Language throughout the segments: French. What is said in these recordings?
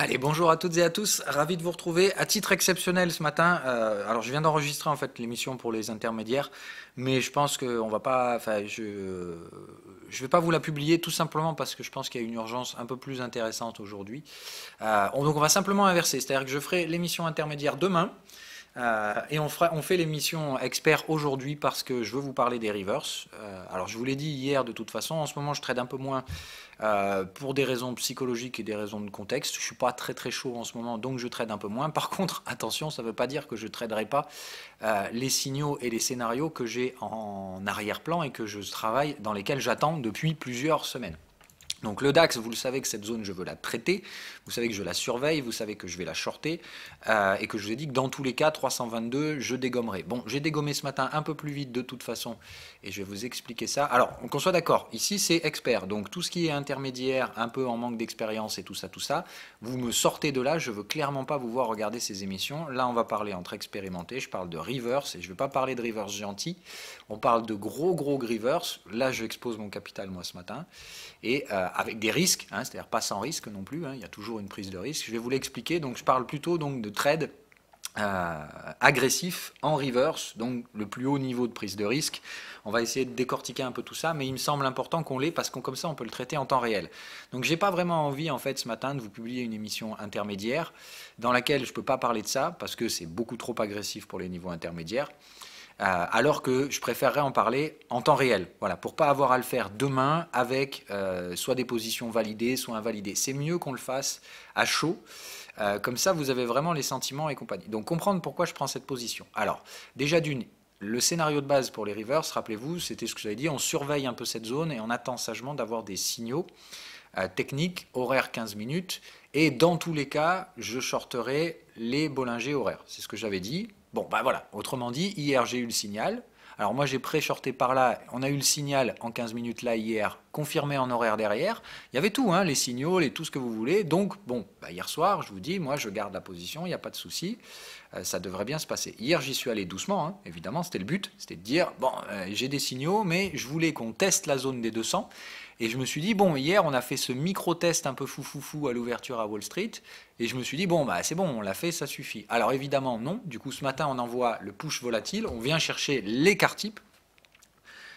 Allez, bonjour à toutes et à tous, ravi de vous retrouver à titre exceptionnel ce matin. Alors je viens d'enregistrer en fait l'émission pour les intermédiaires, mais je pense que on va pas, enfin je vais pas vous la publier tout simplement parce que je pense qu'il y a une urgence un peu plus intéressante aujourd'hui. Donc on va simplement inverser, c'est-à-dire que je ferai l'émission intermédiaire demain. Et on fait l'émission expert aujourd'hui parce que je veux vous parler des rivers. Alors je vous l'ai dit hier de toute façon, en ce moment je trade un peu moins pour des raisons psychologiques et des raisons de contexte. Je suis pas très très chaud en ce moment, donc je trade un peu moins. Par contre, attention, ça ne veut pas dire que je ne traderai pas les signaux et les scénarios que j'ai en arrière-plan et que je travaille, dans lesquels j'attends depuis plusieurs semaines. Donc le DAX, vous le savez que cette zone, je veux la traiter, vous savez que je la surveille, vous savez que je vais la shorter, et que je vous ai dit que dans tous les cas, 322, je dégommerai. Bon, j'ai dégommé ce matin un peu plus vite de toute façon, et je vais vous expliquer ça. Alors, qu'on soit d'accord, ici c'est expert, donc tout ce qui est intermédiaire, un peu en manque d'expérience et tout ça, vous me sortez de là, je veux clairement pas vous voir regarder ces émissions. Là, on va parler entre expérimentés, je parle de rivers, et je vais pas parler de rivers gentils, on parle de gros rivers. Là, je expose mon capital, moi, ce matin, et avec des risques, hein, c'est-à-dire pas sans risque non plus, hein, il y a toujours une prise de risque. Je vais vous l'expliquer, donc je parle plutôt donc, de trade agressif en reverse, donc le plus haut niveau de prise de risque. On va essayer de décortiquer un peu tout ça, mais il me semble important qu'on l'ait parce que comme ça on peut le traiter en temps réel. Donc j'ai pas vraiment envie en fait ce matin de vous publier une émission intermédiaire dans laquelle je peux pas parler de ça parce que c'est beaucoup trop agressif pour les niveaux intermédiaires. Alors que je préférerais en parler en temps réel, voilà, pour pas avoir à le faire demain avec soit des positions validées, soit invalidées. C'est mieux qu'on le fasse à chaud, comme ça vous avez vraiment les sentiments et compagnie. Donc comprendre pourquoi je prends cette position. Alors, déjà d'une, le scénario de base pour les rivers, rappelez-vous, c'était ce que j'avais dit, on surveille un peu cette zone et on attend sagement d'avoir des signaux techniques, horaires 15 minutes, et dans tous les cas, je shorterai les Bollinger horaires. C'est ce que j'avais dit. Bon, bah voilà, autrement dit, hier j'ai eu le signal. Alors moi j'ai pré-shorté par là, on a eu le signal en 15 minutes là hier, confirmé en horaire derrière. Il y avait tout, hein, les signaux, tout ce que vous voulez. Donc bon, bah, hier soir, je vous dis, moi je garde la position, il n'y a pas de souci, ça devrait bien se passer. Hier j'y suis allé doucement, hein, évidemment, c'était le but, c'était de dire, bon, j'ai des signaux, mais je voulais qu'on teste la zone des 200. Et je me suis dit, bon, hier, on a fait ce micro-test un peu fou à l'ouverture à Wall Street. Et je me suis dit, bon, bah, c'est bon, on l'a fait, ça suffit. Alors évidemment, non. Du coup, ce matin, on envoie le push volatile. On vient chercher l'écart type.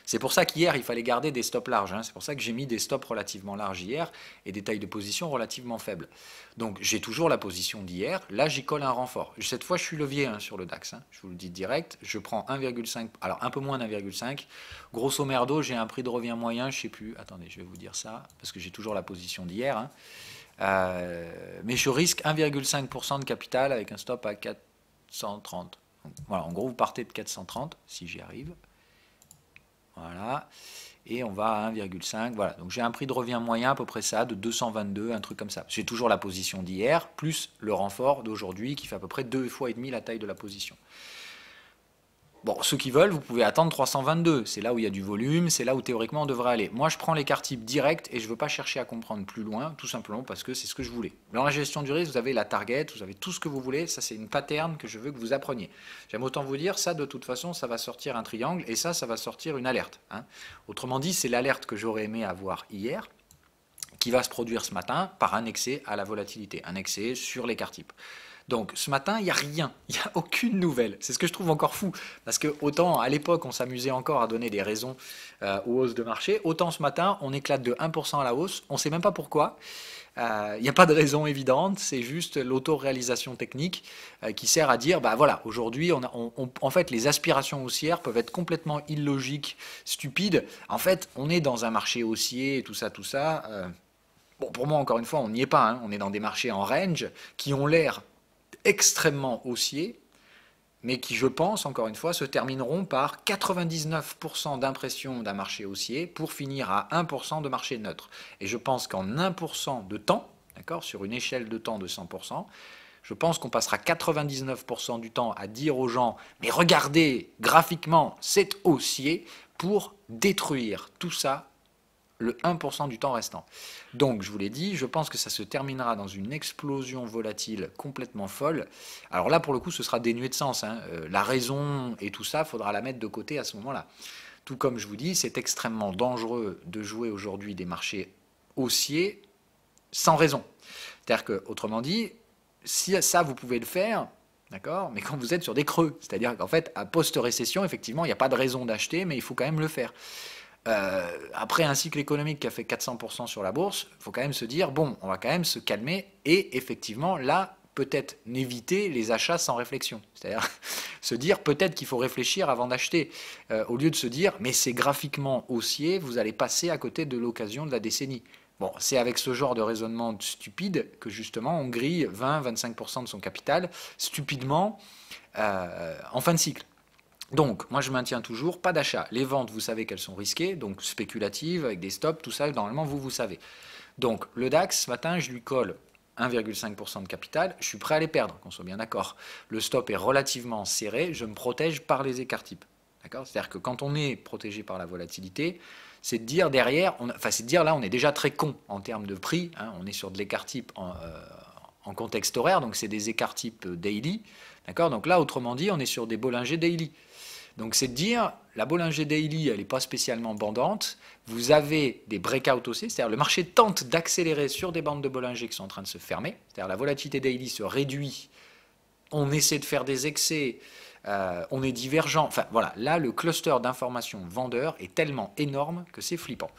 C'est pour ça qu'hier, il fallait garder des stops larges, hein. C'est pour ça que j'ai mis des stops relativement larges hier et des tailles de position relativement faibles. Donc j'ai toujours la position d'hier. Là, j'y colle un renfort. Cette fois, je suis levier, hein, sur le DAX, hein. Je vous le dis direct. Je prends 1,5, alors un peu moins d'1,5. Grosso merdo, j'ai un prix de revient moyen, je ne sais plus. Attendez, je vais vous dire ça, parce que j'ai toujours la position d'hier, hein. Mais je risque 1,5% de capital avec un stop à 430. Donc, voilà, en gros, vous partez de 430, si j'y arrive. Voilà. Et on va à 1,5. Voilà. Donc j'ai un prix de revient moyen, à peu près ça, de 222, un truc comme ça. J'ai toujours la position d'hier, plus le renfort d'aujourd'hui qui fait à peu près 2 fois et demi la taille de la position. Bon, ceux qui veulent, vous pouvez attendre 322. C'est là où il y a du volume, c'est là où théoriquement on devrait aller. Moi, je prends l'écart type direct et je ne veux pas chercher à comprendre plus loin, tout simplement parce que c'est ce que je voulais. Dans la gestion du risque, vous avez la target, vous avez tout ce que vous voulez. Ça, c'est une pattern que je veux que vous appreniez. J'aime autant vous dire, ça, de toute façon, ça va sortir un triangle et ça va sortir une alerte, hein. Autrement dit, c'est l'alerte que j'aurais aimé avoir hier qui va se produire ce matin par un excès à la volatilité, un excès sur l'écart type. Donc ce matin, il n'y a rien, il n'y a aucune nouvelle. C'est ce que je trouve encore fou, parce que autant à l'époque on s'amusait encore à donner des raisons aux hausses de marché, autant ce matin on éclate de 1% à la hausse, on ne sait même pas pourquoi. Il n'y a pas de raison évidente, c'est juste l'autoréalisation technique qui sert à dire, bah voilà, aujourd'hui, en fait, les aspirations haussières peuvent être complètement illogiques, stupides. En fait, on est dans un marché haussier, tout ça. Bon, pour moi, encore une fois, on n'y est pas, hein. On est dans des marchés en range qui ont l'air extrêmement haussiers, mais qui, je pense, encore une fois, se termineront par 99% d'impression d'un marché haussier pour finir à 1% de marché neutre. Et je pense qu'en 1% de temps, d'accord, sur une échelle de temps de 100%, je pense qu'on passera 99% du temps à dire aux gens, mais regardez, graphiquement, c'est haussier, pour détruire tout ça le 1% du temps restant. Donc, je vous l'ai dit, je pense que ça se terminera dans une explosion volatile complètement folle. Alors là, pour le coup, ce sera dénué de sens, hein. La raison et tout ça, il faudra la mettre de côté à ce moment-là. Tout comme je vous dis, c'est extrêmement dangereux de jouer aujourd'hui des marchés haussiers sans raison. C'est-à-dire que, autrement dit, si ça, vous pouvez le faire, d'accord, mais quand vous êtes sur des creux, c'est-à-dire qu'en fait, à post-récession, effectivement, il n'y a pas de raison d'acheter, mais il faut quand même le faire. Après un cycle économique qui a fait 400% sur la bourse, il faut quand même se dire, bon, on va quand même se calmer et effectivement, là, peut-être n'éviter les achats sans réflexion. C'est-à-dire se dire peut-être qu'il faut réfléchir avant d'acheter, au lieu de se dire, mais c'est graphiquement haussier, vous allez passer à côté de l'occasion de la décennie. Bon, c'est avec ce genre de raisonnement stupide que justement on grille 20-25% de son capital stupidement en fin de cycle. Donc, moi je maintiens toujours, pas d'achat. Les ventes, vous savez qu'elles sont risquées, donc spéculatives, avec des stops, tout ça, normalement vous savez. Donc, le DAX, ce matin, je lui colle 1,5% de capital, je suis prêt à les perdre, qu'on soit bien d'accord. Le stop est relativement serré, je me protège par les écarts types. D'accord ? C'est-à-dire que quand on est protégé par la volatilité, c'est de dire derrière, c'est de dire là, on est déjà très con en termes de prix, hein, on est sur de l'écart type en contexte horaire, donc c'est des écarts type daily. D'accord ? Donc là, autrement dit, on est sur des Bollinger Daily. Donc c'est de dire, la Bollinger Daily, elle n'est pas spécialement bandante, vous avez des breakouts haussiers, c'est-à-dire le marché tente d'accélérer sur des bandes de Bollinger qui sont en train de se fermer, c'est-à-dire la volatilité daily se réduit, on essaie de faire des excès, on est divergent, enfin voilà, là le cluster d'informations vendeurs est tellement énorme que c'est flippant.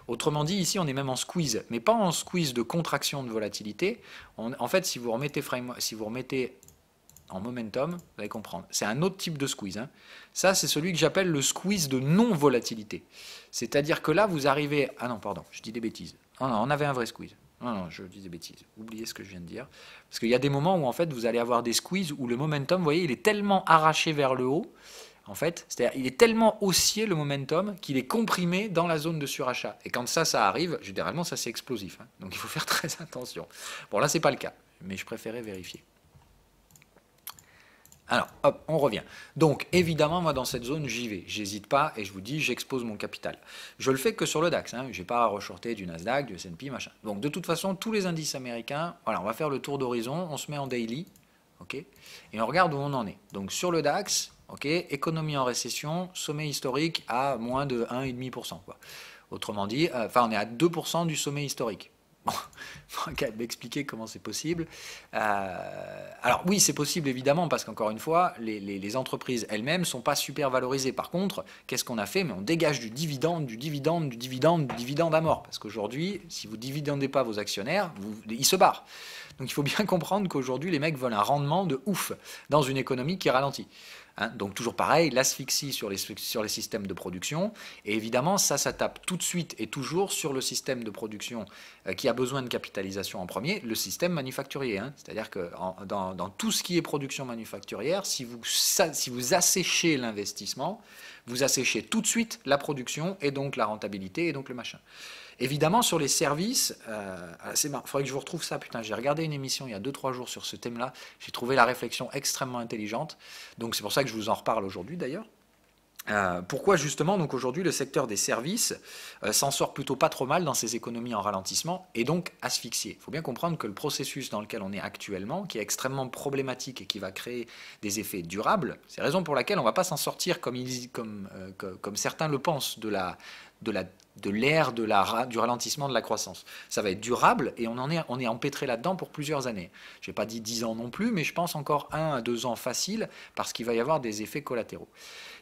Autrement dit, ici on est même en squeeze, mais pas en squeeze de contraction de volatilité, en fait si vous remettez en momentum, vous allez comprendre. C'est un autre type de squeeze. Hein. Ça, c'est celui que j'appelle le squeeze de non-volatilité. C'est-à-dire que là, vous arrivez... Ah non, pardon, je dis des bêtises. Non, on avait un vrai squeeze. Non, je dis des bêtises. Oubliez ce que je viens de dire. Parce qu'il y a des moments où, en fait, vous allez avoir des squeezes où le momentum, vous voyez, il est tellement arraché vers le haut, en fait, c'est-à-dire il est tellement haussier, le momentum, qu'il est comprimé dans la zone de surachat. Et quand ça arrive, généralement, ça, c'est explosif. Hein. Donc, il faut faire très attention. Bon, là, c'est pas le cas, mais je préférais vérifier. Alors, hop, on revient. Donc, évidemment, moi, dans cette zone, j'y vais. J'hésite pas et je vous dis, j'expose mon capital. Je le fais que sur le DAX. Hein. Je n'ai pas à reshorter du Nasdaq, du S&P, machin. Donc, de toute façon, tous les indices américains, voilà, on va faire le tour d'horizon, on se met en daily, ok, et on regarde où on en est. Donc, sur le DAX, ok, économie en récession, sommet historique à moins de 1,5%. Quoi. Autrement dit, on est à 2% du sommet historique. Bon, il faut quand même m'expliquer comment c'est possible. Alors oui, c'est possible évidemment parce qu'encore une fois, les entreprises elles-mêmes ne sont pas super valorisées. Par contre, qu'est-ce qu'on a fait? Mais on dégage du dividende, du dividende, du dividende, du dividende à mort. Parce qu'aujourd'hui, si vous ne dividendez pas vos actionnaires, ils se barrent. Donc il faut bien comprendre qu'aujourd'hui, les mecs veulent un rendement de ouf dans une économie qui ralentit. Hein, donc toujours pareil, l'asphyxie sur les systèmes de production, et évidemment ça tape tout de suite et toujours sur le système de production qui a besoin de capitalisation en premier, le système manufacturier. Hein. C'est-à-dire que dans tout ce qui est production manufacturière, si vous asséchez l'investissement, vous asséchez tout de suite la production et donc la rentabilité et donc le machin. Évidemment, sur les services, il faudrait que je vous retrouve ça. Putain, j'ai regardé une émission il y a 2-3 jours sur ce thème-là. J'ai trouvé la réflexion extrêmement intelligente. Donc c'est pour ça que je vous en reparle aujourd'hui d'ailleurs. Pourquoi justement donc aujourd'hui le secteur des services s'en sort plutôt pas trop mal dans ces économies en ralentissement et donc asphyxié. Il faut bien comprendre que le processus dans lequel on est actuellement, qui est extrêmement problématique et qui va créer des effets durables, c'est la raison pour laquelle on ne va pas s'en sortir comme certains le pensent de l'ère du ralentissement de la croissance. Ça va être durable et on est empêtré là-dedans pour plusieurs années. Je n'ai pas dit 10 ans non plus, mais je pense encore 1 à 2 ans facile parce qu'il va y avoir des effets collatéraux.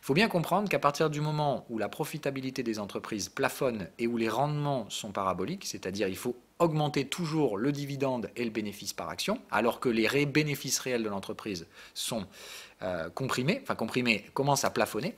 Il faut bien comprendre qu'à partir du moment où la profitabilité des entreprises plafonne et où les rendements sont paraboliques, c'est-à-dire il faut augmenter toujours le dividende et le bénéfice par action, alors que les bénéfices réels de l'entreprise sont comprimés, commencent à plafonner,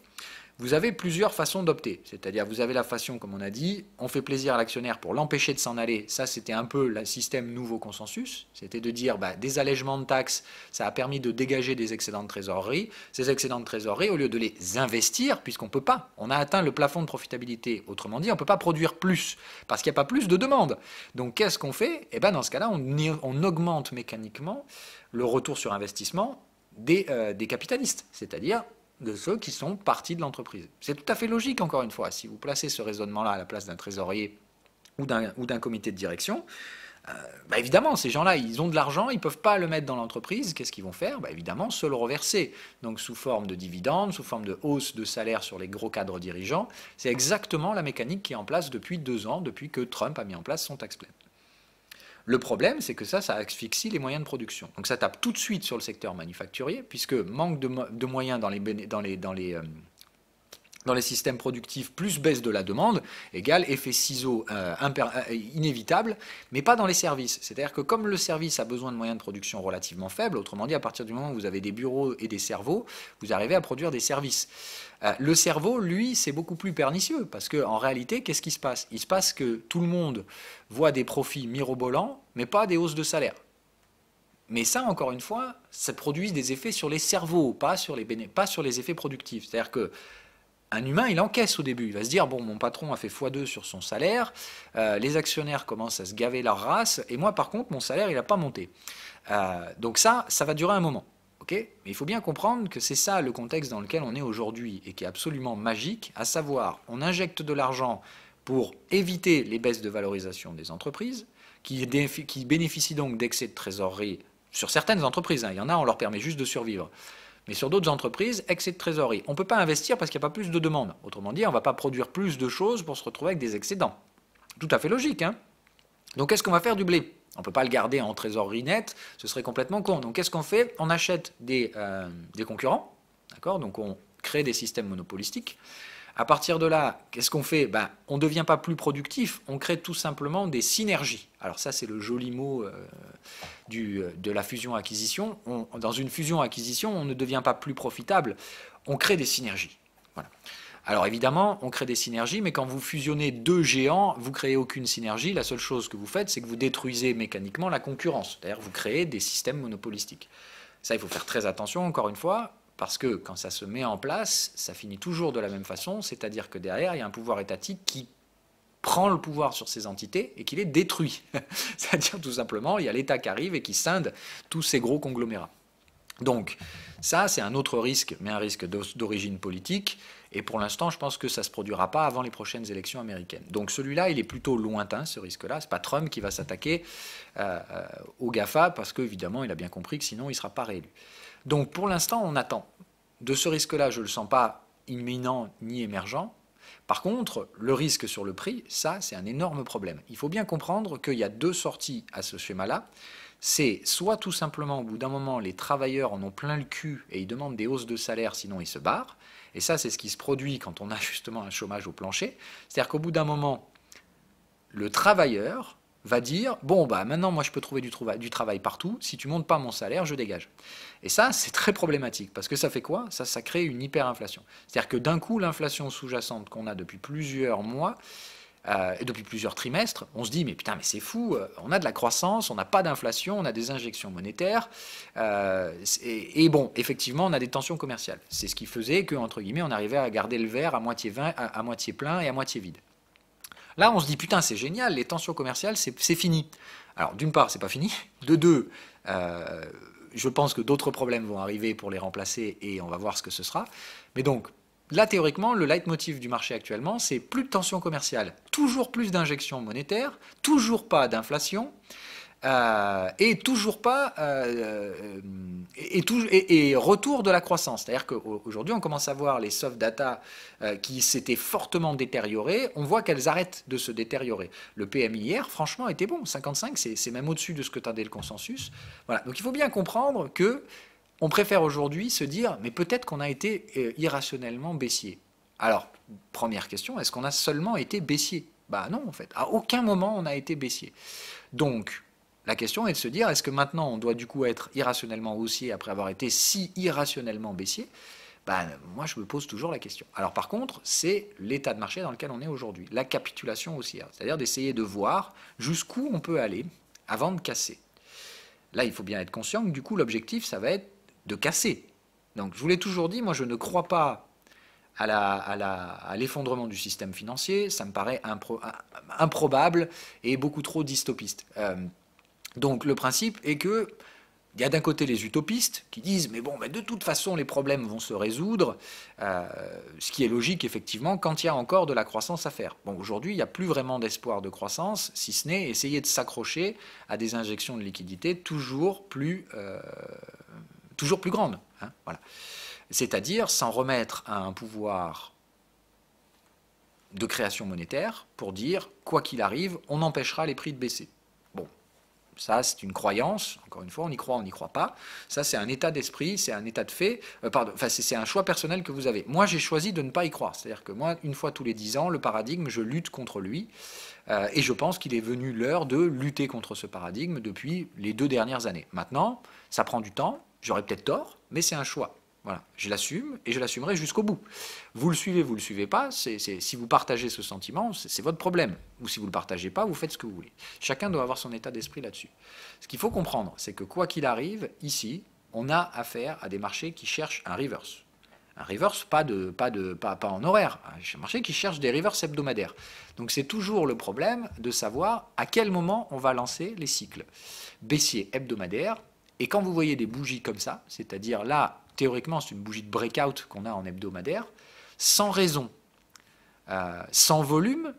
vous avez plusieurs façons d'opter. C'est-à-dire, vous avez la façon, comme on a dit, on fait plaisir à l'actionnaire pour l'empêcher de s'en aller. Ça, c'était un peu le système nouveau consensus. C'était de dire, des allègements de taxes, ça a permis de dégager des excédents de trésorerie. Ces excédents de trésorerie, au lieu de les investir, puisqu'on ne peut pas, on a atteint le plafond de profitabilité. Autrement dit, on ne peut pas produire plus, parce qu'il n'y a pas plus de demande. Donc, qu'est-ce qu'on fait? Dans ce cas-là, on augmente mécaniquement le retour sur investissement des capitalistes. C'est-à-dire de ceux qui sont partis de l'entreprise. C'est tout à fait logique, encore une fois. Si vous placez ce raisonnement-là à la place d'un trésorier ou d'un comité de direction, évidemment, ces gens-là, ils ont de l'argent, ils ne peuvent pas le mettre dans l'entreprise. Qu'est-ce qu'ils vont faire? Évidemment, se le reverser. Donc, sous forme de dividendes, sous forme de hausse de salaire sur les gros cadres dirigeants. C'est exactement la mécanique qui est en place depuis 2 ans, depuis que Trump a mis en place son tax plan. Le problème, c'est que ça asphyxie les moyens de production. Donc ça tape tout de suite sur le secteur manufacturier, puisque manque de moyens dans les systèmes productifs, plus baisse de la demande, égale effet ciseau inévitable, mais pas dans les services. C'est-à-dire que comme le service a besoin de moyens de production relativement faibles, autrement dit, à partir du moment où vous avez des bureaux et des cerveaux, vous arrivez à produire des services. Le cerveau, lui, c'est beaucoup plus pernicieux, parce qu'en réalité, qu'est-ce qui se passe? Il se passe que tout le monde voit des profits mirobolants, mais pas des hausses de salaire. Mais ça, encore une fois, ça produit des effets sur les cerveaux, pas sur les effets productifs. C'est-à-dire que un humain, il encaisse au début. Il va se dire, bon, mon patron a fait x2 sur son salaire, les actionnaires commencent à se gaver leur race, et moi, par contre, mon salaire, il n'a pas monté. Donc ça va durer un moment. Okay, mais il faut bien comprendre que c'est ça le contexte dans lequel on est aujourd'hui, et qui est absolument magique, à savoir, on injecte de l'argent pour éviter les baisses de valorisation des entreprises, qui bénéficient donc d'excès de trésorerie sur certaines entreprises. Hein, il y en a, on leur permet juste de survivre. Mais sur d'autres entreprises, excès de trésorerie. On ne peut pas investir parce qu'il n'y a pas plus de demande. Autrement dit, on ne va pas produire plus de choses pour se retrouver avec des excédents. Tout à fait logique. Hein. Donc qu'est-ce qu'on va faire du blé? On ne peut pas le garder en trésorerie nette, ce serait complètement con. Donc qu'est-ce qu'on fait? On achète des concurrents, d'accord? Donc on crée des systèmes monopolistiques. À partir de là, qu'est-ce qu'on fait? On ne devient pas plus productif, on crée tout simplement des synergies. Alors ça, c'est le joli mot de la fusion-acquisition. Dans une fusion-acquisition, on ne devient pas plus profitable, on crée des synergies. Voilà. Alors évidemment, on crée des synergies, mais quand vous fusionnez deux géants, vous ne créez aucune synergie. La seule chose que vous faites, c'est que vous détruisez mécaniquement la concurrence. C'est-à-dire vous créez des systèmes monopolistiques. Ça, il faut faire très attention, encore une fois. Parce que quand ça se met en place, ça finit toujours de la même façon, c'est-à-dire que derrière, il y a un pouvoir étatique qui prend le pouvoir sur ces entités et qui les détruit. C'est-à-dire tout simplement, il y a l'État qui arrive et qui scinde tous ces gros conglomérats. Donc ça, c'est un autre risque, mais un risque d'origine politique. Et pour l'instant, je pense que ça ne se produira pas avant les prochaines élections américaines. Donc celui-là, il est plutôt lointain, ce risque-là. Ce n'est pas Trump qui va s'attaquer au GAFA, parce qu'évidemment, il a bien compris que sinon, il ne sera pas réélu. Donc pour l'instant, on attend. De ce risque-là, je ne le sens pas imminent ni émergent. Par contre, le risque sur le prix, ça, c'est un énorme problème. Il faut bien comprendre qu'il y a deux sorties à ce schéma-là. C'est soit tout simplement, au bout d'un moment, les travailleurs en ont plein le cul et ils demandent des hausses de salaire, sinon ils se barrent. Et ça, c'est ce qui se produit quand on a justement un chômage au plancher. C'est-à-dire qu'au bout d'un moment, le travailleur va dire, bon, maintenant, moi, je peux trouver du travail partout. Si tu ne montes pas mon salaire, je dégage. Et ça, c'est très problématique. Parce que ça fait quoi? Ça crée une hyperinflation. C'est-à-dire que d'un coup, l'inflation sous-jacente qu'on a depuis plusieurs mois, et depuis plusieurs trimestres, on se dit, mais putain, mais c'est fou, on a de la croissance, on n'a pas d'inflation, on a des injections monétaires, et bon, effectivement, on a des tensions commerciales. C'est ce qui faisait que, entre guillemets, on arrivait à garder le verre à moitié plein et à moitié vide. Là, on se dit, putain, c'est génial, les tensions commerciales, c'est fini. Alors, d'une part, c'est pas fini. De deux, je pense que d'autres problèmes vont arriver pour les remplacer et on va voir ce que ce sera. Mais donc, là, théoriquement, le leitmotiv du marché actuellement, c'est plus de tensions commerciales, toujours plus d'injections monétaires, toujours pas d'inflation, et toujours pas et retour de la croissance. C'est-à-dire qu'aujourd'hui, on commence à voir les soft data qui s'étaient fortement détériorées, on voit qu'elles arrêtent de se détériorer. Le PMI hier, franchement, était bon. 55, c'est même au-dessus de ce que tendait le consensus. Voilà. Donc il faut bien comprendre que on préfère aujourd'hui se dire, mais peut-être qu'on a été irrationnellement baissier. Alors, première question, est-ce qu'on a seulement été baissier? Non, en fait. À aucun moment, on a été baissier. Donc, la question est de se dire, est-ce que maintenant, on doit du coup être irrationnellement haussier après avoir été si irrationnellement baissier? Moi, je me pose toujours la question. Alors, par contre, c'est l'état de marché dans lequel on est aujourd'hui. La capitulation haussière. C'est-à-dire d'essayer de voir jusqu'où on peut aller avant de casser. Là, il faut bien être conscient que du coup, l'objectif, ça va être de casser. Donc je vous l'ai toujours dit, moi je ne crois pas à l'effondrement du système financier, ça me paraît improbable et beaucoup trop dystopiste. Donc le principe est que il y a d'un côté les utopistes qui disent mais bon, de toute façon les problèmes vont se résoudre, ce qui est logique effectivement quand il y a encore de la croissance à faire. Bon, aujourd'hui il n'y a plus vraiment d'espoir de croissance, si ce n'est essayer de s'accrocher à des injections de liquidités toujours plus grandes. Hein, voilà. C'est-à-dire s'en remettre à un pouvoir de création monétaire pour dire quoi qu'il arrive, on empêchera les prix de baisser. Bon, Ça, c'est une croyance. Encore une fois, on y croit, on n'y croit pas. Ça, c'est un état d'esprit, c'est un état de fait. Pardon, enfin, c'est un choix personnel que vous avez. Moi, j'ai choisi de ne pas y croire. C'est-à-dire que moi, une fois tous les 10 ans, le paradigme, je lutte contre lui. Et je pense qu'il est venu l'heure de lutter contre ce paradigme depuis les 2 dernières années. Maintenant, ça prend du temps. J'aurais peut-être tort, mais c'est un choix. Voilà, je l'assume et je l'assumerai jusqu'au bout. Vous le suivez pas, si vous partagez ce sentiment, c'est votre problème. Ou si vous ne le partagez pas, vous faites ce que vous voulez. Chacun doit avoir son état d'esprit là-dessus. Ce qu'il faut comprendre, c'est que quoi qu'il arrive, ici, on a affaire à des marchés qui cherchent un reverse. Un reverse, pas en horaire, un marché qui cherche des reverses hebdomadaires. Donc c'est toujours le problème de savoir à quel moment on va lancer les cycles baissiers hebdomadaires. Et quand vous voyez des bougies comme ça, c'est-à-dire là, théoriquement, c'est une bougie de breakout qu'on a en hebdomadaire, sans raison, sans volume,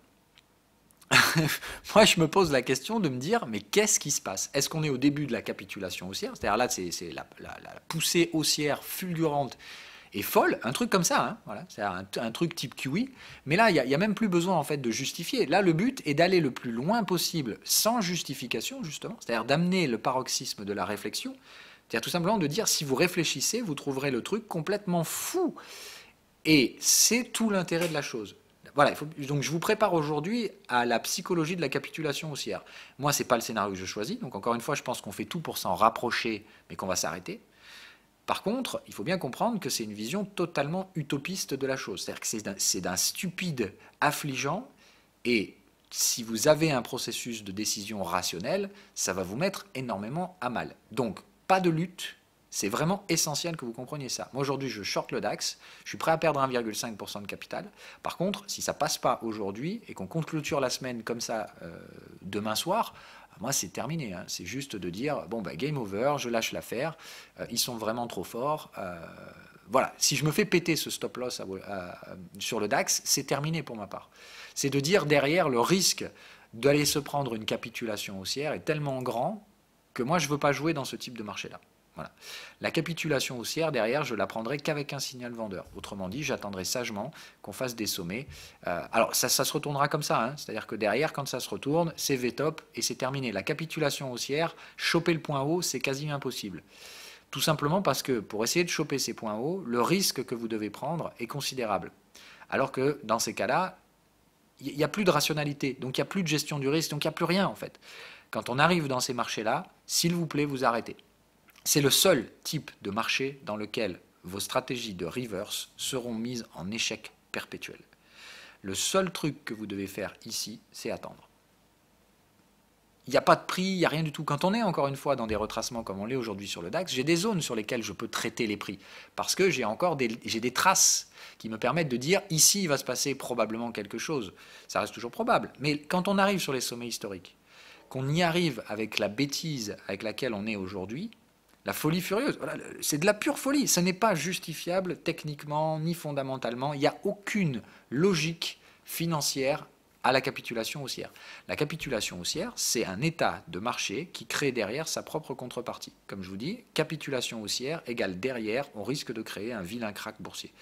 moi je me pose la question de me dire, mais qu'est-ce qui se passe? Est-ce qu'on est au début de la capitulation haussière? C'est-à-dire là, c'est la poussée haussière fulgurante et folle, un truc comme ça, hein, voilà, c'est un truc type QE, mais là, il n'y a même plus besoin en fait de justifier. Là, le but est d'aller le plus loin possible, sans justification, justement, c'est-à-dire d'amener le paroxysme de la réflexion. C'est-à-dire tout simplement de dire, si vous réfléchissez, vous trouverez le truc complètement fou. Et c'est tout l'intérêt de la chose. Voilà, donc je vous prépare aujourd'hui à la psychologie de la capitulation haussière. Moi, ce n'est pas le scénario que je choisis. Donc encore une fois, je pense qu'on fait tout pour s'en rapprocher, mais qu'on va s'arrêter. Par contre, il faut bien comprendre que c'est une vision totalement utopiste de la chose. C'est-à-dire que c'est d'un stupide affligeant. Et si vous avez un processus de décision rationnel, ça va vous mettre énormément à mal. Donc, pas de lutte, c'est vraiment essentiel que vous compreniez ça. Moi aujourd'hui je short le DAX, je suis prêt à perdre 1,5% de capital. Par contre, si ça passe pas aujourd'hui et qu'on compte clôture la semaine comme ça demain soir, moi c'est terminé. Hein. C'est juste de dire, bon bah game over, je lâche l'affaire, ils sont vraiment trop forts. Voilà, si je me fais péter ce stop loss sur le DAX, c'est terminé pour ma part. C'est de dire derrière le risque d'aller se prendre une capitulation haussière est tellement grand que moi je ne veux pas jouer dans ce type de marché-là. Voilà. La capitulation haussière, derrière, je la prendrai qu'avec un signal vendeur. Autrement dit, j'attendrai sagement qu'on fasse des sommets. Alors, ça se retournera comme ça. Hein. C'est-à-dire que derrière, quand ça se retourne, c'est V-top et c'est terminé. La capitulation haussière, choper le point haut, c'est quasi impossible. Tout simplement parce que pour essayer de choper ces points hauts, le risque que vous devez prendre est considérable. Alors que dans ces cas-là, il n'y a plus de rationalité, donc il n'y a plus de gestion du risque, donc il n'y a plus rien en fait. Quand on arrive dans ces marchés-là, s'il vous plaît, vous arrêtez. C'est le seul type de marché dans lequel vos stratégies de reverse seront mises en échec perpétuel. Le seul truc que vous devez faire ici, c'est attendre. Il n'y a pas de prix, il n'y a rien du tout. Quand on est encore une fois dans des retracements comme on l'est aujourd'hui sur le DAX, j'ai des zones sur lesquelles je peux traiter les prix. Parce que j'ai des traces qui me permettent de dire ici il va se passer probablement quelque chose. Ça reste toujours probable. Mais quand on arrive sur les sommets historiques, qu'on y arrive avec la bêtise avec laquelle on est aujourd'hui, la folie furieuse, voilà, c'est de la pure folie. Ce n'est pas justifiable techniquement ni fondamentalement. Il n'y a aucune logique financière à la capitulation haussière. La capitulation haussière, c'est un état de marché qui crée derrière sa propre contrepartie. Comme je vous dis, capitulation haussière égale derrière, on risque de créer un vilain crack boursier.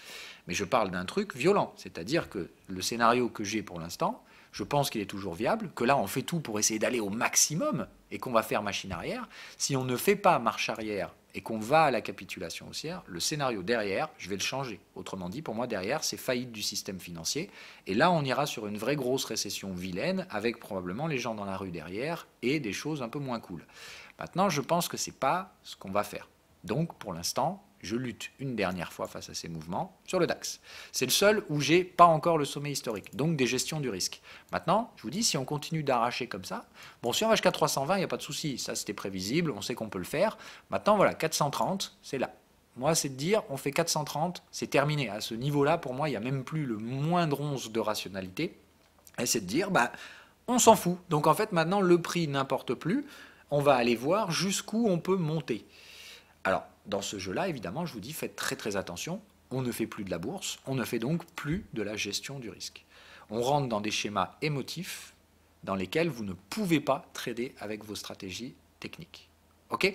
Mais je parle d'un truc violent, c'est-à-dire que le scénario que j'ai pour l'instant, je pense qu'il est toujours viable, que là on fait tout pour essayer d'aller au maximum et qu'on va faire machine arrière. Si on ne fait pas marche arrière et qu'on va à la capitulation haussière, le scénario derrière, je vais le changer. Autrement dit, pour moi, derrière, c'est faillite du système financier. Et là, on ira sur une vraie grosse récession vilaine, avec probablement les gens dans la rue derrière et des choses un peu moins cool. Maintenant, je pense que ce n'est pas ce qu'on va faire. Donc, pour l'instant, je lutte une dernière fois face à ces mouvements sur le DAX. C'est le seul où j'ai pas encore le sommet historique, donc des gestions du risque. Maintenant, je vous dis, si on continue d'arracher comme ça, bon, si on va jusqu'à 320, il n'y a pas de souci, ça c'était prévisible, on sait qu'on peut le faire. Maintenant, voilà, 430, c'est là. Moi, c'est de dire, on fait 430, c'est terminé. À ce niveau-là, pour moi, il n'y a même plus le moindre once de rationalité. Et c'est de dire, bah, on s'en fout. Donc en fait, maintenant, le prix n'importe plus. On va aller voir jusqu'où on peut monter. Alors, dans ce jeu-là, évidemment, je vous dis, faites très très attention. On ne fait plus de la bourse, on ne fait donc plus de la gestion du risque. On rentre dans des schémas émotifs dans lesquels vous ne pouvez pas trader avec vos stratégies techniques. Ok?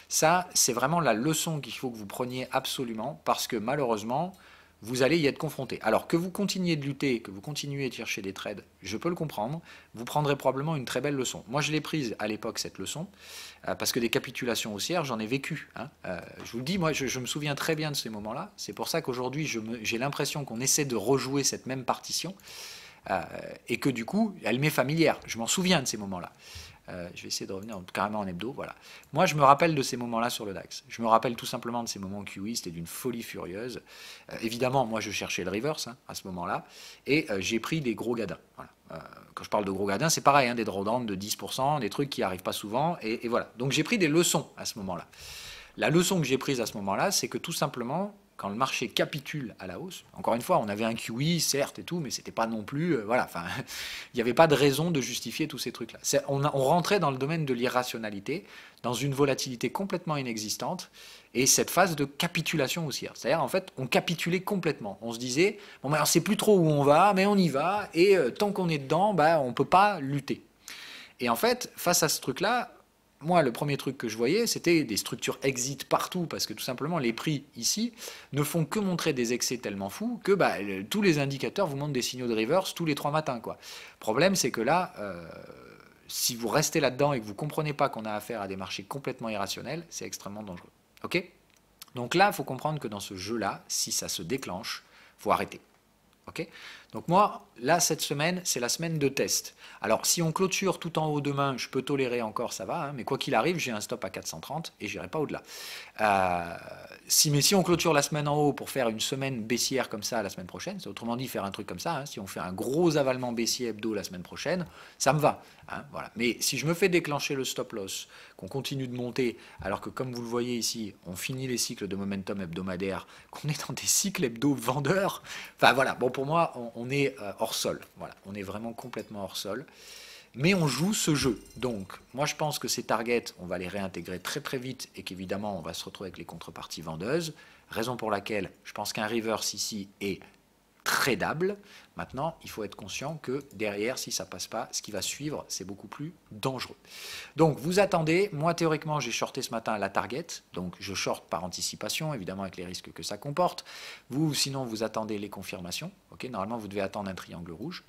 Ça, c'est vraiment la leçon qu'il faut que vous preniez absolument, parce que malheureusement, vous allez y être confronté. Alors que vous continuez de lutter, que vous continuez de chercher des trades, je peux le comprendre, vous prendrez probablement une très belle leçon. Moi, je l'ai prise à l'époque, cette leçon, parce que des capitulations haussières, j'en ai vécu. Hein. Je vous le dis, moi, je me souviens très bien de ces moments-là. C'est pour ça qu'aujourd'hui, j'ai l'impression qu'on essaie de rejouer cette même partition, et que du coup, elle m'est familière. Je m'en souviens de ces moments-là. Je vais essayer de revenir carrément en hebdo. Voilà. Moi, je me rappelle de ces moments-là sur le DAX. Je me rappelle tout simplement de ces moments QE, c'était d'une folie furieuse. Évidemment, moi, je cherchais le reverse à ce moment-là, et j'ai pris des gros gadins. Voilà. Quand je parle de gros gadins, c'est pareil, des drawdowns de 10%, des trucs qui n'arrivent pas souvent, et voilà. Donc j'ai pris des leçons à ce moment-là. La leçon que j'ai prise à ce moment-là, c'est que tout simplement, quand le marché capitule à la hausse, encore une fois, on avait un QE, certes, et tout, mais c'était pas non plus, voilà, enfin, il n'y avait pas de raison de justifier tous ces trucs-là. On rentrait dans le domaine de l'irrationalité, dans une volatilité complètement inexistante, et cette phase de capitulation haussière. C'est-à-dire, en fait, on capitulait complètement. On se disait, bon, ben, alors, c'est plus trop où on va, mais on y va, et tant qu'on est dedans, ben, on ne peut pas lutter. Et en fait, face à ce truc-là, moi, le premier truc que je voyais, c'était des structures exit partout, parce que tout simplement, les prix ici ne font que montrer des excès tellement fous que tous les indicateurs vous montrent des signaux de reverse tous les 3 matins. Le problème, c'est que là, si vous restez là-dedans et que vous ne comprenez pas qu'on a affaire à des marchés complètement irrationnels, c'est extrêmement dangereux. Ok ? Donc là, il faut comprendre que dans ce jeu-là, si ça se déclenche, il faut arrêter. Okay, donc moi, là, cette semaine, c'est la semaine de test. Alors, si on clôture tout en haut demain, je peux tolérer encore, ça va, mais quoi qu'il arrive, j'ai un stop à 430 et je n'irai pas au-delà. Mais si on clôture la semaine en haut pour faire une semaine baissière comme ça la semaine prochaine, c'est autrement dit faire un truc comme ça, si on fait un gros avalement baissier hebdo la semaine prochaine, ça me va. Voilà. Mais si je me fais déclencher le stop loss, qu'on continue de monter, alors que comme vous le voyez ici, on finit les cycles de momentum hebdomadaire, qu'on est dans des cycles hebdo vendeurs, enfin voilà, bon pour moi, on est hors sol. Voilà, on est vraiment complètement hors sol. Mais on joue ce jeu. Donc, moi je pense que ces targets, on va les réintégrer très très vite et qu'évidemment on va se retrouver avec les contreparties vendeuses. Raison pour laquelle je pense qu'un reverse ici est tradable. Maintenant, il faut être conscient que derrière, si ça ne passe pas, ce qui va suivre, c'est beaucoup plus dangereux. Donc, vous attendez. Moi, théoriquement, j'ai shorté ce matin la target. Donc, je short par anticipation, évidemment, avec les risques que ça comporte. Vous, sinon, vous attendez les confirmations. Okay, normalement, vous devez attendre un triangle rouge.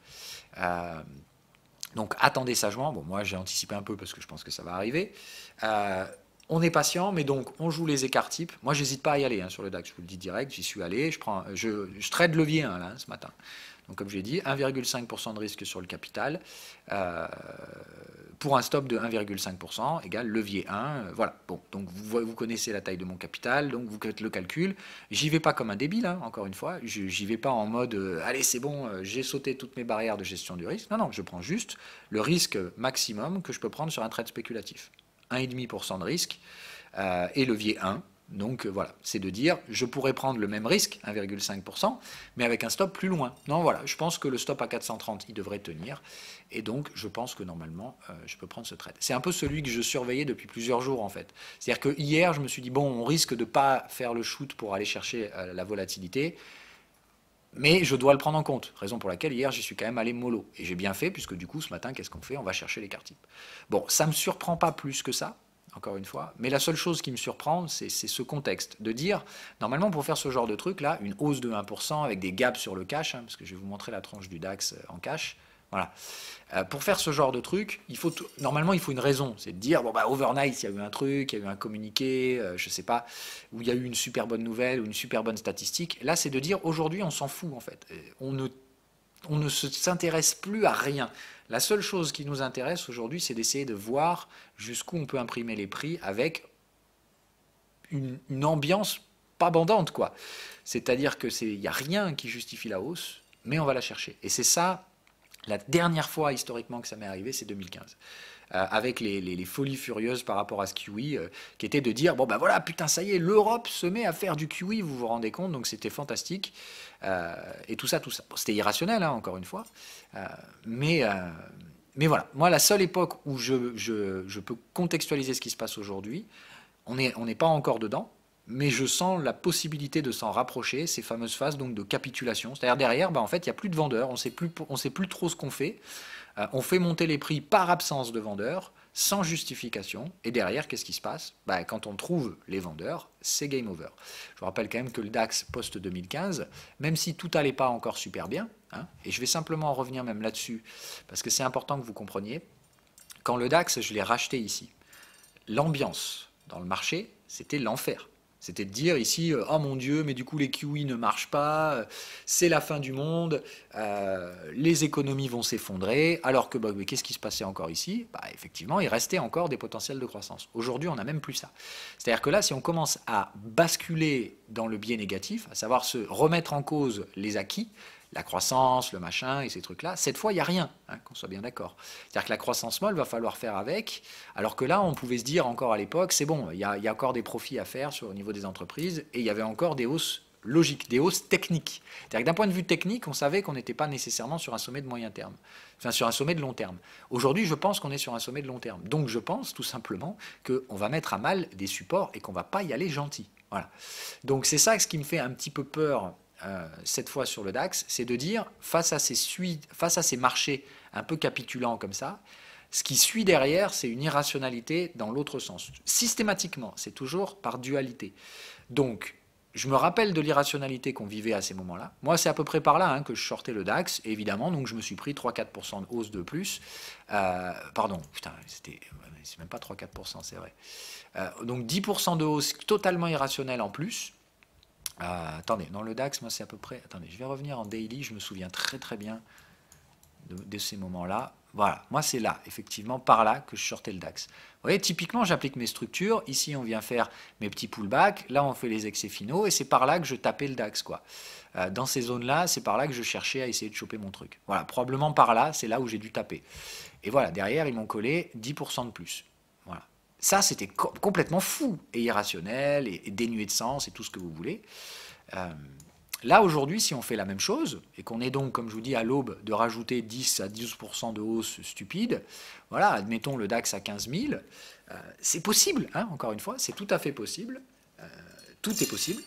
Donc, attendez sagement. Bon, moi, j'ai anticipé un peu parce que je pense que ça va arriver. On est patient, mais donc on joue les écarts types. Moi, j'hésite pas à y aller sur le DAX, je vous le dis direct, j'y suis allé. Je trade levier 1 là, ce matin. Donc, comme j'ai dit, 1,5% de risque sur le capital pour un stop de 1,5% égale levier 1. Voilà. Bon, donc vous connaissez la taille de mon capital, donc vous faites le calcul. J'y vais pas comme un débile, encore une fois. J'y vais pas en mode allez, c'est bon, j'ai sauté toutes mes barrières de gestion du risque. Non, non, je prends juste le risque maximum que je peux prendre sur un trade spéculatif. 1,5% de risque et levier 1. Donc voilà, c'est de dire, je pourrais prendre le même risque, 1,5%, mais avec un stop plus loin. Non, voilà, je pense que le stop à 430, il devrait tenir, et donc je pense que normalement, je peux prendre ce trade. C'est un peu celui que je surveillais depuis plusieurs jours, en fait. C'est-à-dire que hier, je me suis dit, bon, on risque de ne pas faire le shoot pour aller chercher la volatilité, mais je dois le prendre en compte, raison pour laquelle hier, j'y suis quand même allé mollo. Et j'ai bien fait, puisque du coup, ce matin, qu'est-ce qu'on fait? On va chercher l'écart type. Bon, ça ne me surprend pas plus que ça, encore une fois, mais la seule chose qui me surprend, c'est ce contexte, de dire, normalement, pour faire ce genre de truc-là, une hausse de 1% avec des gaps sur le cash, parce que je vais vous montrer la tranche du DAX en cash, voilà. Pour faire ce genre de truc, normalement, il faut une raison. C'est de dire, bon, bah, overnight, il y a eu un truc, il y a eu un communiqué, je sais pas, où il y a eu une super bonne nouvelle ou une super bonne statistique. Là, c'est de dire, aujourd'hui, on s'en fout, en fait. On ne s'intéresse plus à rien. La seule chose qui nous intéresse aujourd'hui, c'est d'essayer de voir jusqu'où on peut imprimer les prix avec une ambiance pas bandante, quoi. C'est-à-dire qu'il n'y a rien qui justifie la hausse, mais on va la chercher. Et c'est ça. La dernière fois historiquement que ça m'est arrivé, c'est 2015. Avec les folies furieuses par rapport à ce QE, qui était de dire, bon ben voilà, putain, ça y est, l'Europe se met à faire du QE, vous vous rendez compte, donc c'était fantastique. Et tout ça. Bon, c'était irrationnel, encore une fois. Mais voilà, moi, la seule époque où je peux contextualiser ce qui se passe aujourd'hui, on n'est pas encore dedans, mais je sens la possibilité de s'en rapprocher, ces fameuses phases donc de capitulation. C'est-à-dire derrière, en fait, il n'y a plus de vendeurs, on sait plus trop ce qu'on fait. On fait monter les prix par absence de vendeurs. sans justification. Et derrière, qu'est-ce qui se passe? Quand on trouve les vendeurs, c'est game over. Je vous rappelle quand même que le DAX post-2015, même si tout n'allait pas encore super bien, hein, et je vais simplement revenir même là-dessus, parce que c'est important que vous compreniez, quand le DAX, je l'ai racheté ici, l'ambiance dans le marché, c'était l'enfer. C'était de dire ici, oh mon Dieu, mais du coup les QE ne marchent pas, c'est la fin du monde, les économies vont s'effondrer, alors que qu'est-ce qui se passait encore ici? Effectivement, il restait encore des potentiels de croissance. Aujourd'hui, on n'a même plus ça. C'est-à-dire que là, si on commence à basculer dans le biais négatif, à savoir se remettre en cause les acquis, la croissance, le machin et ces trucs-là, cette fois, il n'y a rien, hein, qu'on soit bien d'accord. C'est-à-dire que la croissance molle, va falloir faire avec, alors que là, on pouvait se dire encore à l'époque, c'est bon, il y a encore des profits à faire au niveau des entreprises, et il y avait encore des hausses logiques, des hausses techniques. C'est-à-dire que d'un point de vue technique, on savait qu'on n'était pas nécessairement sur un sommet de moyen terme, enfin sur un sommet de long terme. Aujourd'hui, je pense qu'on est sur un sommet de long terme. Donc je pense tout simplement qu'on va mettre à mal des supports et qu'on ne va pas y aller gentil. Voilà. Donc c'est ça ce qui me fait un petit peu peur cette fois sur le DAX, c'est de dire, face à ces marchés un peu capitulants comme ça, ce qui suit derrière, c'est une irrationalité dans l'autre sens. Systématiquement, c'est toujours par dualité. Donc, je me rappelle de l'irrationalité qu'on vivait à ces moments-là. Moi, c'est à peu près par là que je sortais le DAX, évidemment, donc je me suis pris 3-4% de hausse de plus. Pardon, putain, c'est même pas 3-4%, c'est vrai. Donc 10% de hausse totalement irrationnelle en plus. Attendez, dans le DAX, moi c'est à peu près... Attendez, je vais revenir en daily, je me souviens très très bien de ces moments-là. Voilà, moi c'est là, effectivement, par là que je sortais le DAX. Vous voyez, typiquement, j'applique mes structures. Ici, on vient faire mes petits pullbacks. Là, on fait les excès finaux. Et c'est par là que je tapais le DAX, quoi. Dans ces zones-là, c'est par là que je cherchais à essayer de choper mon truc. Voilà, probablement par là, c'est là où j'ai dû taper. Et voilà, derrière, ils m'ont collé 10% de plus. Voilà. Ça, c'était complètement fou et irrationnel et dénué de sens et tout ce que vous voulez. Là, aujourd'hui, si on fait la même chose, et qu'on est donc, comme je vous dis, à l'aube de rajouter 10 à 12% de hausse stupide, voilà, admettons le DAX à 15 000, c'est possible, hein, encore une fois, c'est tout à fait possible, tout est possible,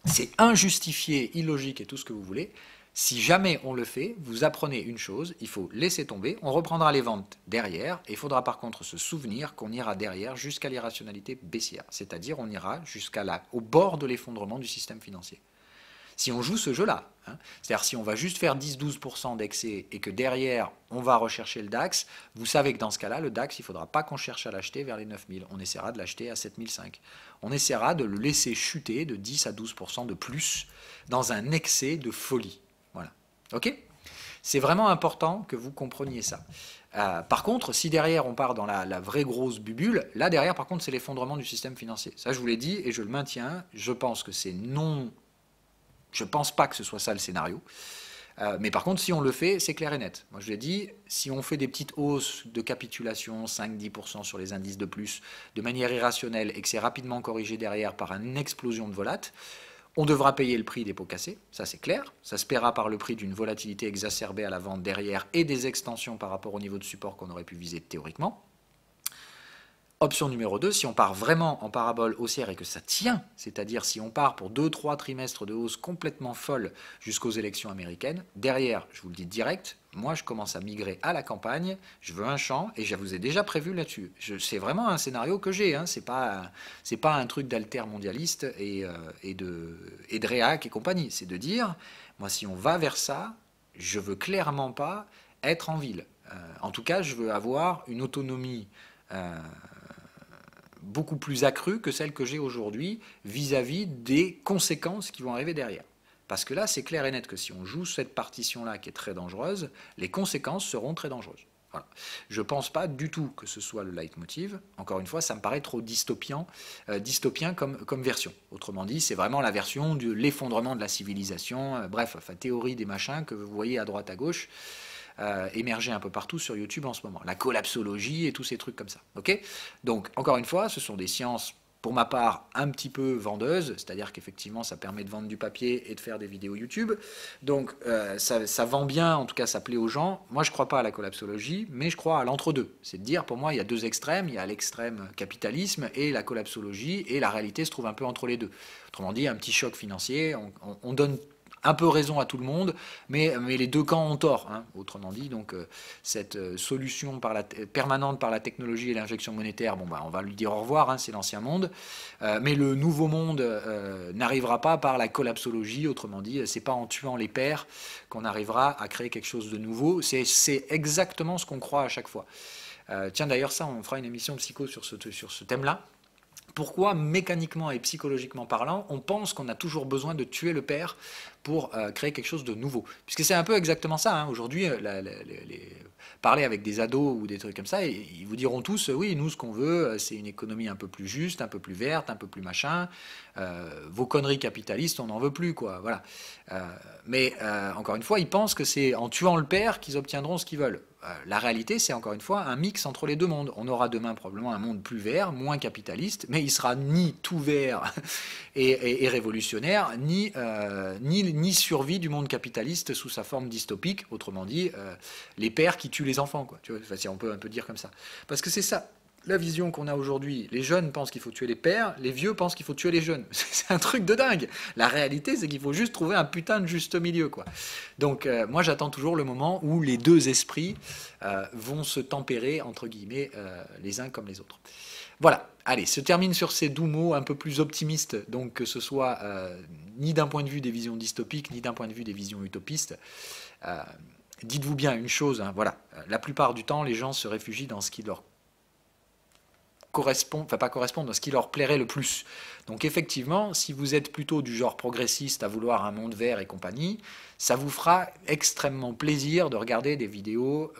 c'est injustifié, illogique et tout ce que vous voulez. Si jamais on le fait, vous apprenez une chose, il faut laisser tomber, on reprendra les ventes derrière, et il faudra par contre se souvenir qu'on ira derrière jusqu'à l'irrationalité baissière, c'est-à-dire on ira au bord de l'effondrement du système financier. Si on joue ce jeu-là, hein, c'est-à-dire si on va juste faire 10-12% d'excès et que derrière on va rechercher le DAX, vous savez que dans ce cas-là, le DAX, il ne faudra pas qu'on cherche à l'acheter vers les 9000. On essaiera de l'acheter à 7005. On essaiera de le laisser chuter de 10 à 12% de plus dans un excès de folie. Voilà. OK ? C'est vraiment important que vous compreniez ça. Par contre, si derrière on part dans la vraie grosse bubule, là derrière par contre c'est l'effondrement du système financier. Ça je vous l'ai dit et je le maintiens. Je pense que c'est non... Je ne pense pas que ce soit ça le scénario. Mais par contre, si on le fait, c'est clair et net. Moi, je l'ai dit, si on fait des petites hausses de capitulation, 5-10% sur les indices de plus, de manière irrationnelle, et que c'est rapidement corrigé derrière par une explosion de volatilité, on devra payer le prix des pots cassés, ça c'est clair. Ça se paiera par le prix d'une volatilité exacerbée à la vente derrière et des extensions par rapport au niveau de support qu'on aurait pu viser théoriquement. Option numéro 2, si on part vraiment en parabole haussière et que ça tient, c'est-à-dire si on part pour 2-3 trimestres de hausse complètement folle jusqu'aux élections américaines, derrière, je vous le dis direct, moi je commence à migrer à la campagne, je veux un champ et je vous ai déjà prévu là-dessus. C'est vraiment un scénario que j'ai, hein, c'est pas un truc d'altermondialiste et de réac et compagnie, c'est de dire, moi si on va vers ça, je veux clairement pas être en ville. En tout cas, je veux avoir une autonomie beaucoup plus accrue que celle que j'ai aujourd'hui vis-à-vis des conséquences qui vont arriver derrière. Parce que là, c'est clair et net que si on joue cette partition-là qui est très dangereuse, les conséquences seront très dangereuses. Voilà. Je ne pense pas du tout que ce soit le leitmotiv. Encore une fois, ça me paraît trop dystopien comme version. Autrement dit, c'est vraiment la version de l'effondrement de la civilisation, bref, théorie des machins que vous voyez à droite à gauche. Émerger un peu partout sur YouTube en ce moment. La collapsologie et tous ces trucs comme ça. Okay, donc, encore une fois, ce sont des sciences, pour ma part, un petit peu vendeuses, c'est-à-dire qu'effectivement, ça permet de vendre du papier et de faire des vidéos YouTube. Donc, ça vend bien, en tout cas, ça plaît aux gens. Moi, je ne crois pas à la collapsologie, mais je crois à l'entre-deux. C'est de dire, pour moi, il y a deux extrêmes. Il y a l'extrême capitalisme et la collapsologie, et la réalité se trouve un peu entre les deux. Autrement dit, un petit choc financier, on donne un peu raison à tout le monde, mais les deux camps ont tort, hein, autrement dit. Donc cette solution permanente par la technologie et l'injection monétaire, bon, bah, on va lui dire au revoir, hein, c'est l'ancien monde. Mais le nouveau monde n'arrivera pas par la collapsologie, autrement dit, c'est pas en tuant les pairs qu'on arrivera à créer quelque chose de nouveau. C'est exactement ce qu'on croit à chaque fois. Tiens, d'ailleurs, ça, on fera une émission psycho sur ce thème-là. Pourquoi, mécaniquement et psychologiquement parlant, on pense qu'on a toujours besoin de tuer le père pour créer quelque chose de nouveau? Puisque c'est un peu exactement ça, hein. Aujourd'hui, parler avec des ados ou des trucs comme ça, ils vous diront tous, oui, nous, ce qu'on veut, c'est une économie un peu plus juste, un peu plus verte, un peu plus machin. Vos conneries capitalistes, on n'en veut plus, quoi. Voilà. Mais encore une fois, ils pensent que c'est en tuant le père qu'ils obtiendront ce qu'ils veulent. La réalité, c'est encore une fois un mix entre les deux mondes. On aura demain probablement un monde plus vert, moins capitaliste, mais il sera ni tout vert et révolutionnaire, ni survie du monde capitaliste sous sa forme dystopique, autrement dit, les pères qui tuent les enfants, quoi. Tu vois, enfin, on peut un peu dire comme ça. Parce que c'est ça. La vision qu'on a aujourd'hui, les jeunes pensent qu'il faut tuer les pères, les vieux pensent qu'il faut tuer les jeunes. C'est un truc de dingue. La réalité, c'est qu'il faut juste trouver un putain de juste milieu, quoi. Donc, moi, j'attends toujours le moment où les deux esprits vont se tempérer, entre guillemets, les uns comme les autres. Voilà. Allez, se termine sur ces doux mots un peu plus optimistes, donc que ce soit ni d'un point de vue des visions dystopiques, ni d'un point de vue des visions utopistes. Dites-vous bien une chose, hein, voilà. La plupart du temps, les gens se réfugient dans ce qui leur correspondent à ce qui leur plairait le plus. Donc effectivement, si vous êtes plutôt du genre progressiste à vouloir un monde vert et compagnie, ça vous fera extrêmement plaisir de regarder des vidéos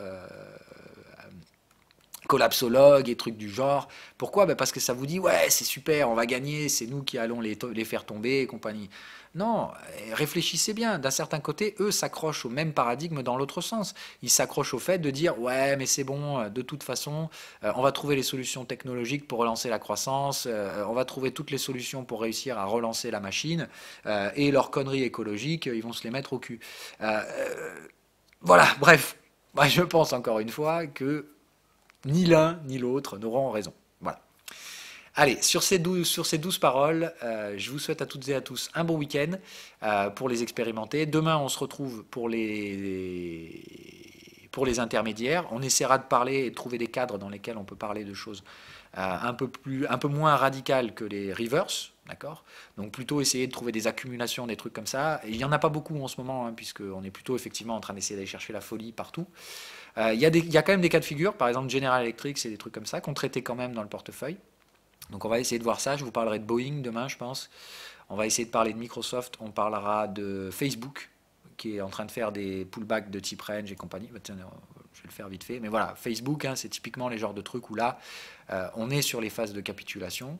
collapsologues et trucs du genre. Pourquoi? Parce que ça vous dit, ouais, c'est super, on va gagner, c'est nous qui allons les faire tomber et compagnie. Non, réfléchissez bien. D'un certain côté, eux s'accrochent au même paradigme dans l'autre sens. Ils s'accrochent au fait de dire, ouais, mais c'est bon, de toute façon, on va trouver les solutions technologiques pour relancer la croissance, on va trouver toutes les solutions pour réussir à relancer la machine, et leurs conneries écologiques, ils vont se les mettre au cul. Voilà, bref. Moi, je pense encore une fois que ni l'un ni l'autre n'auront raison. Voilà. Allez, sur ces 12 paroles, je vous souhaite à toutes et à tous un bon week-end pour les expérimenter. Demain, on se retrouve pour les intermédiaires. On essaiera de parler et de trouver des cadres dans lesquels on peut parler de choses un peu moins radicales que les reverse. D'accord? Donc plutôt essayer de trouver des accumulations, des trucs comme ça. Et il n'y en a pas beaucoup en ce moment, hein, puisqu'on est plutôt effectivement en train d'essayer d'aller chercher la folie partout. Il y a quand même des cas de figure, par exemple General Electric, c'est des trucs comme ça, qu'on traitait quand même dans le portefeuille. Donc on va essayer de voir ça, je vous parlerai de Boeing demain je pense. On va essayer de parler de Microsoft, on parlera de Facebook, qui est en train de faire des pullbacks de type range et compagnie. Bah, tiens, je vais le faire vite fait. Mais voilà, Facebook, hein, c'est typiquement les genres de trucs où là, on est sur les phases de capitulation,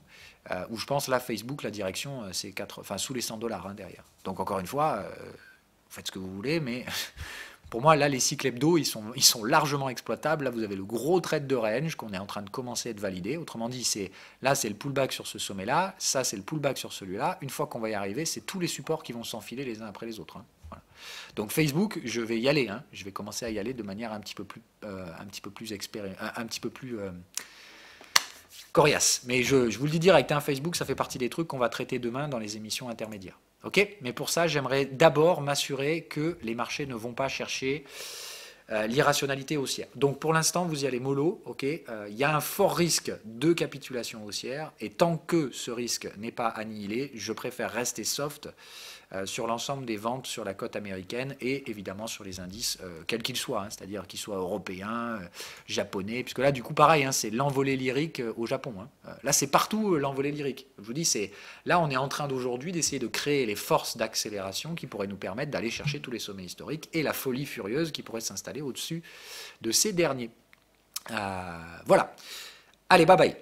où je pense là, Facebook, la direction, c'est sous les $100 hein, derrière. Donc encore une fois, faites ce que vous voulez, mais... Pour moi, là, les cycles hebdo, ils sont largement exploitables. Là, vous avez le gros trade de range qu'on est en train de commencer de valider. Autrement dit, là, c'est le pullback sur ce sommet-là. Ça, c'est le pullback sur celui-là. Une fois qu'on va y arriver, c'est tous les supports qui vont s'enfiler les uns après les autres. Hein. Voilà. Donc Facebook, je vais y aller. Hein. Je vais commencer à y aller de manière un petit peu plus coriace. Mais je vous le dis direct, hein, Facebook, ça fait partie des trucs qu'on va traiter demain dans les émissions intermédiaires. Ok, mais pour ça, j'aimerais d'abord m'assurer que les marchés ne vont pas chercher l'irrationalité haussière. Donc pour l'instant, vous y allez mollo, ok. Il y a un fort risque de capitulation haussière, et tant que ce risque n'est pas annihilé, je préfère rester soft sur l'ensemble des ventes sur la cote américaine et évidemment sur les indices, quels qu'ils soient, hein, c'est-à-dire qu'ils soient européens, japonais, puisque là, du coup, pareil, hein, c'est l'envolée lyrique au Japon. Hein. Là, c'est partout l'envolée lyrique. Je vous dis, là, on est en train d'aujourd'hui d'essayer de créer les forces d'accélération qui pourraient nous permettre d'aller chercher tous les sommets historiques et la folie furieuse qui pourrait s'installer au-dessus de ces derniers. Voilà. Allez, bye bye.